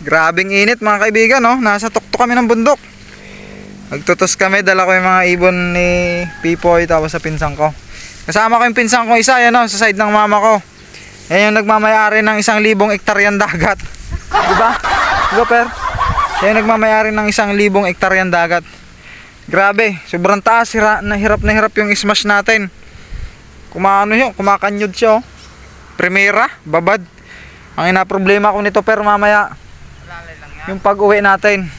Grabing init mga kaibigan, no? Nasa tuktok kami ng bundok. Nagtutos kami, dala ko yung mga ibon ni Pipoy tapos sa pinsan ko. Kasama ko yung pinsan ko isa, yan, no? Sa side ng mama ko. Yan yung nagmamayari ng 1,000 hektaryang dagat. Diba? Diba, Per? Yan yung nagmamayari ng 1,000 hektaryang dagat. Grabe, sobrang taas, na hirap yung smash natin. Kumano yun, kumakanyod siya, oh. Primera, babad. Ang ina-problema ko nito, Per, mamaya yung pag-uwi natin.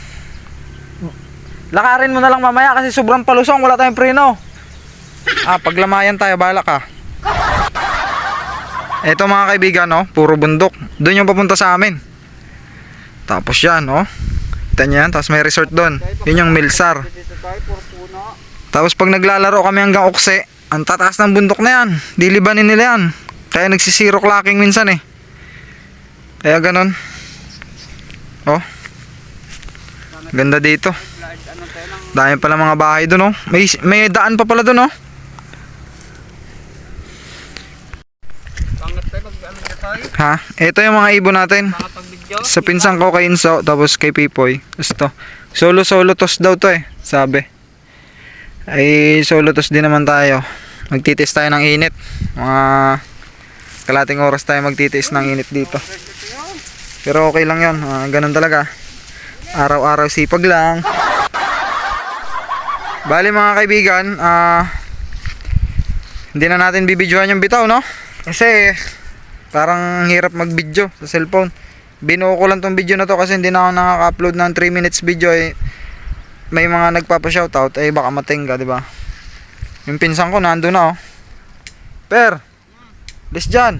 Lakarin mo na lang mamaya kasi sobrang palusong, wala tayong preno. Paglamayan tayo, bahala ka. Ito mga kaibigan, no, puro bundok. Doon yung papunta sa amin. Tapos yan, no. Kita nyo yan, tapos may resort doon. Yun yung Milsar. Tapos pag naglalaro kami hanggang Okse, ang tataas ng bundok na yan. Dilibanin nila yan. Kaya nagsisiro clacking minsan eh. Kaya ganon. Oh, ganda dito. Dami pala mga bahay doon, oh. May daan pa pala doon, oh. Ha? Ito yung mga ibon natin. Sa pinsan ko kay Inso, tapos kay Pipoy. Gusto. Solo toss daw to eh, sabi. Ay solo toss din naman tayo. Magtitiis tayo ng init. Mga kalating oras tayo magtitiis ng init dito. Pero okay lang yun, ganun talaga. Araw-araw sipag lang. Bali mga kaibigan, hindi na natin bibidyohan yung bitaw, no? Kasi parang hirap mag-video sa cellphone. Binuo ko lang tong video na to kasi hindi na ako nakaka-upload ng 3 minutes video eh. May mga nagpapa-shoutout eh, baka matingga, di ba? Yung pinsan ko nandoon na, oh. Per, lis dyan.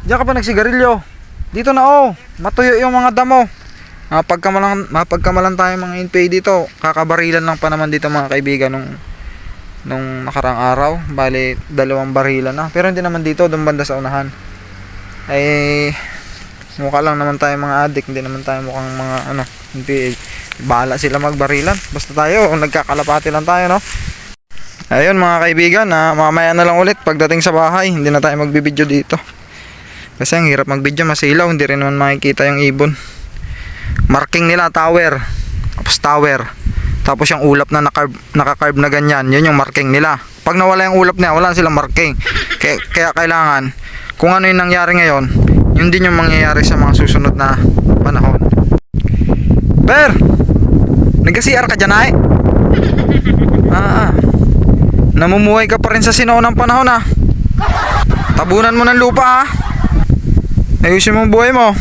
Diyan ka pa nagsigarilyo. Dito na, oh. Matuyo yung mga damo. Mapagkamalan tayo mga NPA dito. Kakabarilan lang pa naman dito mga kaibigan nung nakarang araw. Bali 2 barilan na. Pero hindi naman dito, doon banda sa unahan. Ay mukha lang naman tayo mga adik. Hindi naman tayo mukhang mga NPA. Bahala sila magbarilan. Basta tayo, nagkakalapati lang tayo, no? Ayun mga kaibigan, mamaya na lang ulit pagdating sa bahay. Hindi na tayo magbibideo dito. Kasi ang hirap magbideo, masilaw. Hindi rin naman makikita yung ibon. Marking nila tower, tapos yung ulap na naka-carve na ganyan, yun yung marking nila. Pag nawala yung ulap niya, wala silang marking. Kaya kailangan, kung ano yung nangyari ngayon, yun din yung mangyayari sa mga susunod na panahon. Per, nagka-CR ka dyan ay? Namumuhay ka pa rin sa sinoon ng panahon, Tabunan mo ng lupa, Ayusin mo ang buhay mo.